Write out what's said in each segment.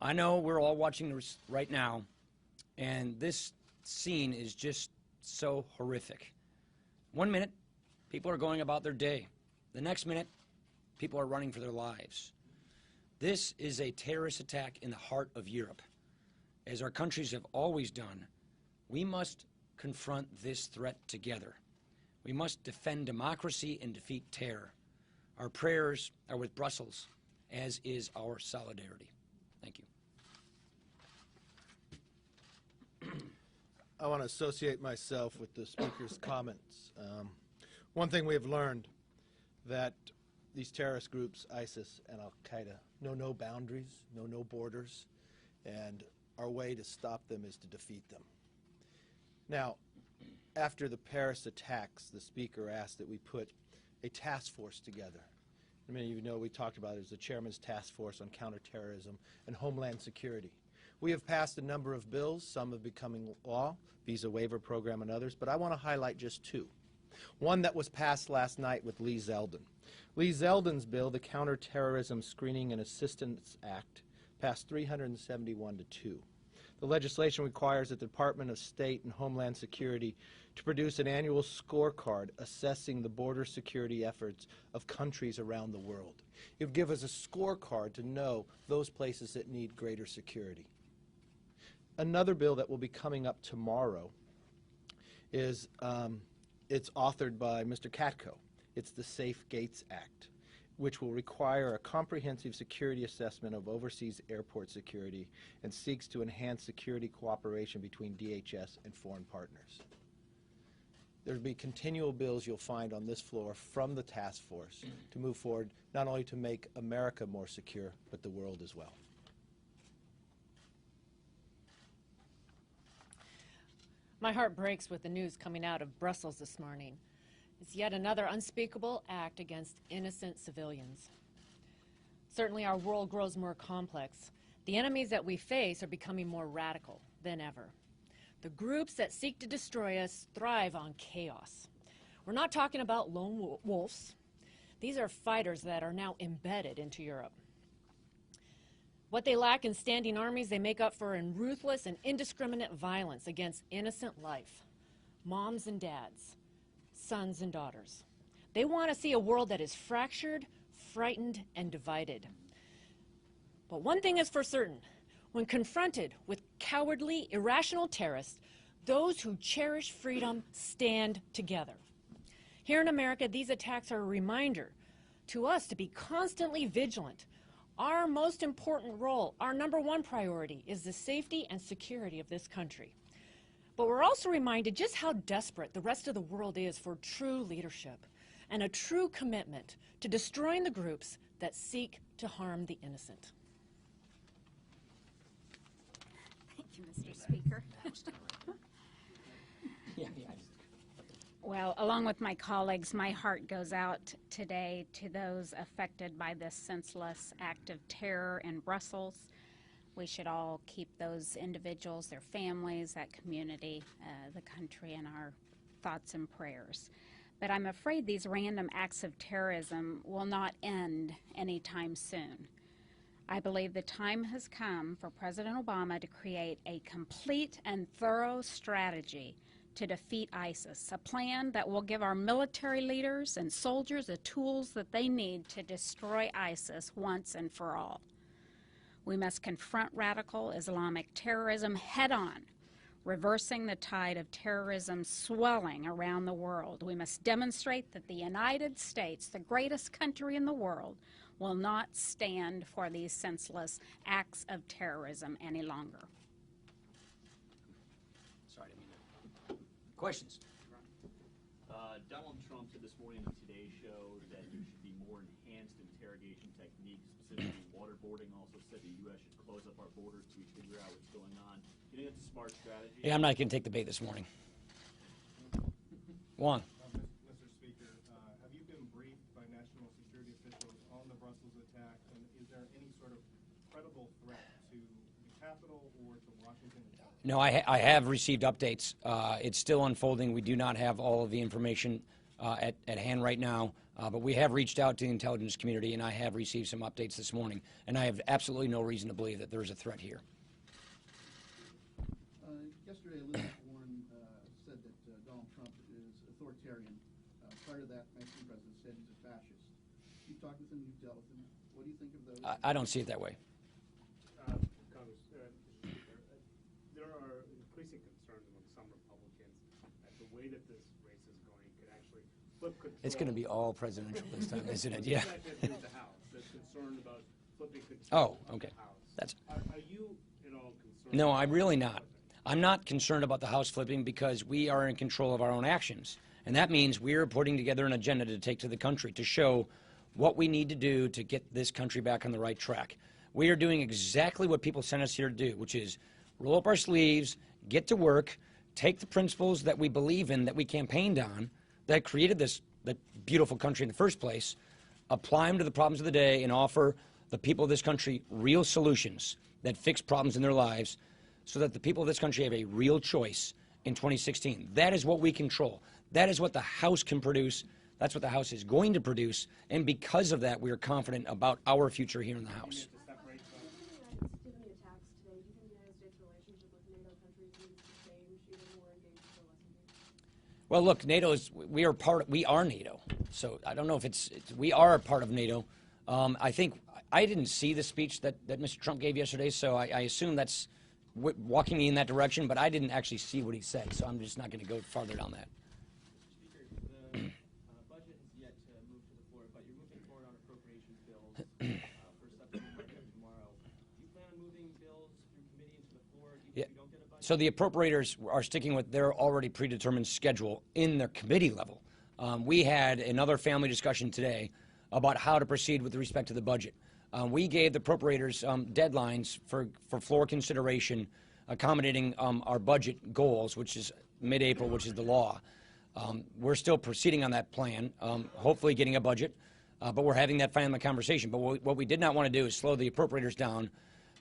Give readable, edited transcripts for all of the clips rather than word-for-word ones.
I know we're all watching this right now, and this scene is just so horrific. 1 minute, people are going about their day. The next minute, people are running for their lives. This is a terrorist attack in the heart of Europe. As our countries have always done, we must confront this threat together. We must defend democracy and defeat terror. Our prayers are with Brussels, as is our solidarity. Thank you. I want to associate myself with the speaker's comments. One thing we have learned, that these terrorist groups, ISIS and Al-Qaeda, know no boundaries, know no borders, and our way to stop them is to defeat them. Now, after the Paris attacks, the speaker asked that we put a task force together. Many of you know we talked about it as the Chairman's Task Force on Counterterrorism and Homeland Security. We have passed a number of bills, some have becoming law, Visa Waiver Program and others, but I want to highlight just two. One that was passed last night with Lee Zeldin. Lee Zeldin's bill, the Counterterrorism Screening and Assistance Act, passed 371 to 2. The legislation requires that the Department of State and Homeland Security to produce an annual scorecard assessing the border security efforts of countries around the world. It would give us a scorecard to know those places that need greater security. Another bill that will be coming up tomorrow is it's authored by Mr. Katko. It's the Safe Gates Act, which will require a comprehensive security assessment of overseas airport security and seeks to enhance security cooperation between DHS and foreign partners. There will be continual bills you'll find on this floor from the task force to move forward, not only to make America more secure, but the world as well. My heart breaks with the news coming out of Brussels this morning. It's yet another unspeakable act against innocent civilians. Certainly our world grows more complex. The enemies that we face are becoming more radical than ever. The groups that seek to destroy us thrive on chaos. We're not talking about lone wolves. These are fighters that are now embedded into Europe. What they lack in standing armies, they make up for in ruthless and indiscriminate violence against innocent life. Moms and dads, sons and daughters. They want to see a world that is fractured, frightened, and divided. But one thing is for certain. When confronted with cowardly, irrational terrorists, those who cherish freedom stand together. Here in America, these attacks are a reminder to us to be constantly vigilant. Our most important role, our #1 priority, is the safety and security of this country. But we're also reminded just how desperate the rest of the world is for true leadership and a true commitment to destroying the groups that seek to harm the innocent. Thank you, Mr. Speaker. Well, along with my colleagues, my heart goes out today to those affected by this senseless act of terror in Brussels. We should all keep those individuals, their families, that community, the country in our thoughts and prayers. But I'm afraid these random acts of terrorism will not end anytime soon. I believe the time has come for President Obama to create a complete and thorough strategy to defeat ISIS, a plan that will give our military leaders and soldiers the tools that they need to destroy ISIS once and for all. We must confront radical Islamic terrorism head-on, reversing the tide of terrorism swelling around the world. We must demonstrate that the United States, the greatest country in the world, will not stand for these senseless acts of terrorism any longer. Sorry, I didn't mean to. Questions? Donald Trump said this morning on Today's Show that there should be more enhanced interrogation techniques, specifically waterboarding. Also said the U.S. should close up our borders to figure out what's going on. Do you think that's a smart strategy? Yeah, I'm not going to take the bait this morning. Juan. Mr. Speaker, have you been briefed by national security officials on the Brussels attack, and is there any sort of credible threat to the Capitol or to Washington? No, I have received updates. It's still unfolding. We do not have all of the information at hand right now. But we have reached out to the intelligence community, and I have received some updates this morning, and I have absolutely no reason to believe that there's a threat here. Yesterday, Elizabeth Warren said that Donald Trump is authoritarian. Prior to that, Mexican president said he's a fascist. You've talked with him, you've dealt with him. What do you think of those? I don't see it that way. There are increasing concerns among some Republicans that the way that this race is going could actually flip control. It's going to be all presidential this time, isn't it? Yeah. The House that's concerned about flipping control. Oh, okay. Of the House. That's. Are you at all concerned? No, I'm really not. I'm not concerned about the House flipping because we are in control of our own actions. And that means we're putting together an agenda to take to the country to show what we need to do to get this country back on the right track. We are doing exactly what people sent us here to do, which is roll up our sleeves, get to work, take the principles that we believe in, that we campaigned on, that created this beautiful country in the first place, apply them to the problems of the day, and offer the people of this country real solutions that fix problems in their lives so that the people of this country have a real choice in 2016. That is what we control. That is what the House can produce. That's what the House is going to produce. And because of that, we are confident about our future here in the House. Given the attacks today, do you think the United States' relationship with NATO countries needs to change, either more engaged or less engaged? Well, look, NATO is, we are NATO. So I don't know if we are a part of NATO. I think, I didn't see the speech that Mr. Trump gave yesterday, so I assume that's walking me in that direction, but I didn't actually see what he said, so I'm just not going to go farther down that. Speaker, the budget has yet to move to the floor, but you're moving forward on appropriations bills for supplemental budget tomorrow. Do you plan on moving bills through committee into the floor even if you don't get a budget? So the appropriators are sticking with their already predetermined schedule in their committee level. We had another family discussion today about how to proceed with respect to the budget. We gave the appropriators deadlines for floor consideration, accommodating our budget goals, which is mid-April, which is the law. We're still proceeding on that plan, hopefully getting a budget, but we're having that family conversation. But what we did not want to do is slow the appropriators down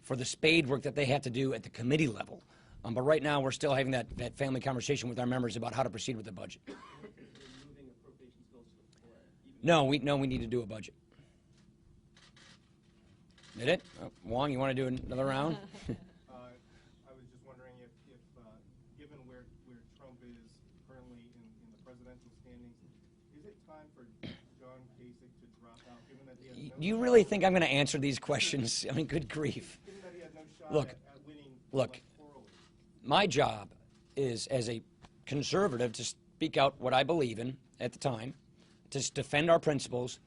for the spade work that they have to do at the committee level. But right now, we're still having that family conversation with our members about how to proceed with the budget. Moving appropriations bills to the floor. No, we need to do a budget. Did it? Wong, you want to do another round? I was just wondering if given where Trump is currently in the presidential standings, is it time for John Kasich to drop out, given that he has no You really think I'm going to answer these questions? I mean, good grief. given that he had no shot Look, at winning look. electorally? My job is, as a conservative, to speak out what I believe in at the time, to defend our principles,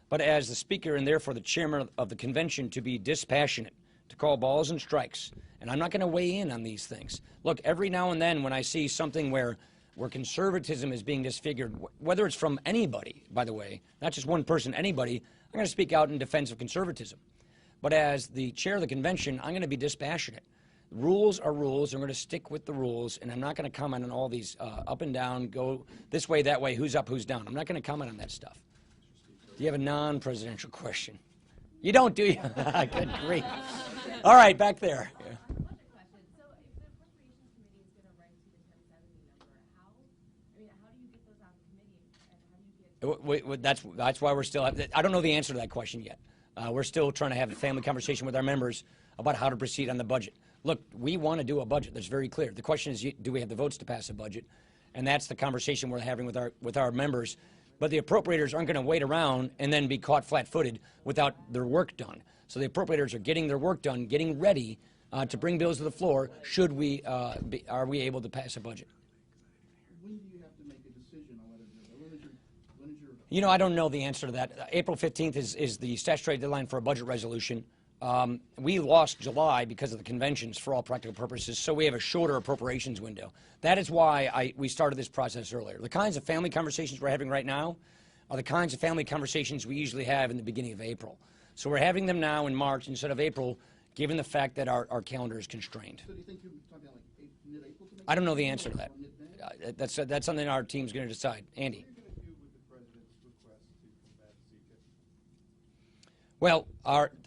but as the Speaker and therefore the Chairman of the Convention, to be dispassionate, to call balls and strikes. And I'm not going to weigh in on these things. Look, every now and then when I see something where conservatism is being disfigured, whether it's from anybody, by the way, not just one person, anybody, I'm going to speak out in defense of conservatism. But as the Chair of the Convention, I'm going to be dispassionate. Rules are rules, and we're going to stick with the rules, and I'm not going to comment on all these up and down, go this way, that way, who's up, who's down. I'm not going to comment on that stuff. Do you have a non-presidential question? You don't, do you? Good grief. All right, back there. Yeah. Budget question. So if the Appropriations Committee is going to write to the 1070 number, how do you get those out of committee, and how do you get... That's why we're still. I don't know the answer to that question yet. We're still trying to have a family conversation with our members about how to proceed on the budget. Look, we want to do a budget that's very clear. The question is, do we have the votes to pass a budget? And that's the conversation we're having with our members. But the appropriators aren't going to wait around and then be caught flat-footed without their work done. So the appropriators are getting their work done, getting ready to bring bills to the floor. Should we are we able to pass a budget? When do you have to make a decision on whether when is your You know, I don't know the answer to that. April 15th is the statutory deadline for a budget resolution. We lost July because of the conventions for all practical purposes, so we have a shorter appropriations window. That is why we started this process earlier. The kinds of family conversations we're having right now are the kinds of family conversations we usually have in the beginning of April. So we're having them now in March instead of April, given the fact that our calendar is constrained. So do you think you're talking about like mid-April to make I don't know the answer to that. or mid-May? That's something our team's going to decide. Andy. What are you going to do with the president's request to combat Zika? Well,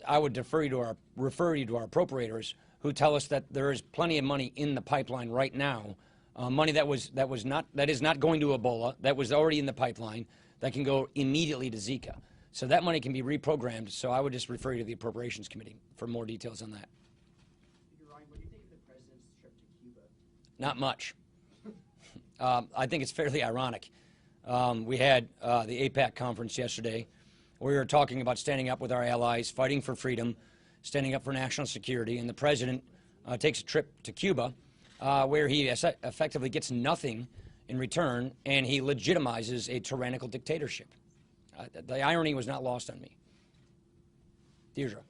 I would refer you to our appropriators, who tell us that there is plenty of money in the pipeline right now, money that is not going to Ebola, that was already in the pipeline, that can go immediately to Zika. So that money can be reprogrammed. So I would just refer you to the Appropriations Committee for more details on that. Ryan, what do you think of the president's trip to Cuba? Not much. I think it's fairly ironic. We had the APAC conference yesterday. We were talking about standing up with our allies, fighting for freedom, standing up for national security, and the president takes a trip to Cuba where he effectively gets nothing in return, and he legitimizes a tyrannical dictatorship. The irony was not lost on me. Deirdre.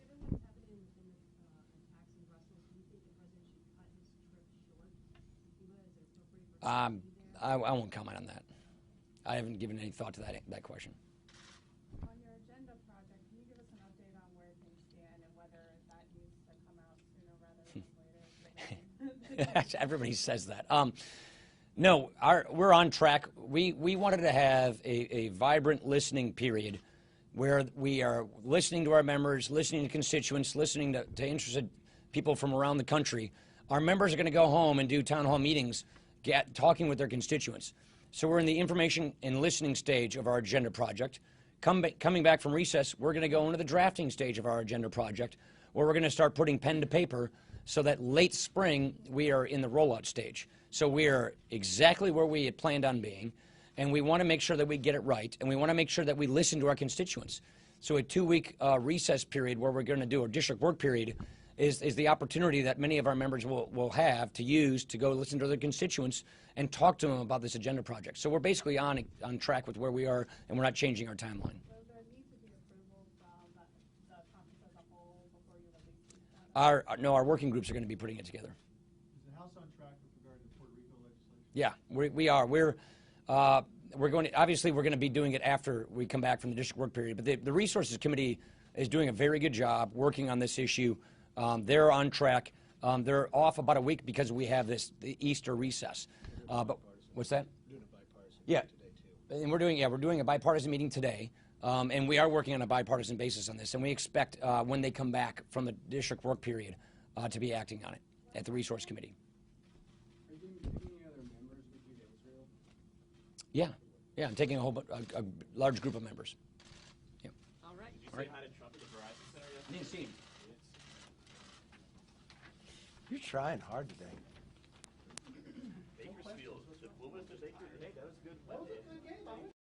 I won't comment on that. I haven't given any thought to that question. On your agenda project, can you give us an update on where things stand and whether that needs to come out sooner rather than later? Everybody says that. No, we're on track. We wanted to have a vibrant listening period where we are listening to our members, listening to constituents, listening to interested people from around the country. Our members are going to go home and do town hall meetings, talking with their constituents. So we're in the information and listening stage of our agenda project. Coming back from recess, we're going to go into the drafting stage of our agenda project, where we're going to start putting pen to paper so that late spring we are in the rollout stage. So we are exactly where we had planned on being, and we want to make sure that we get it right, and we want to make sure that we listen to our constituents. So a 2-week recess period where we're going to do a district work period is the opportunity that many of our members will have to use to go listen to their constituents and talk to them about this agenda project. So we're basically on track with where we are, and we're not changing our timeline. So there needs to be approval from the conference as a whole before you release it? No, our working groups are going to be putting it together. Is the House on track with regard to Puerto Rico legislation? Yeah, we are. We're going to, obviously we're going to be doing it after we come back from the district work period, but the Resources Committee is doing a very good job working on this issue. They're on track. They're off about a week because we have the Easter recess. But what's that? Doing a bipartisan Yeah, today, too. and we're doing a bipartisan meeting today, and we are working on a bipartisan basis on this, and we expect when they come back from the district work period to be acting on it at the Resource Committee. Are you taking any other members with you to Israel? Yeah, I'm taking a large group of members. Yeah. All right. Did you say hi to Trump at the Verizon Center yesterday? I didn't see him. You're trying hard today. Bakersfield. What was the Baker? Hey, that was good. That was a good game.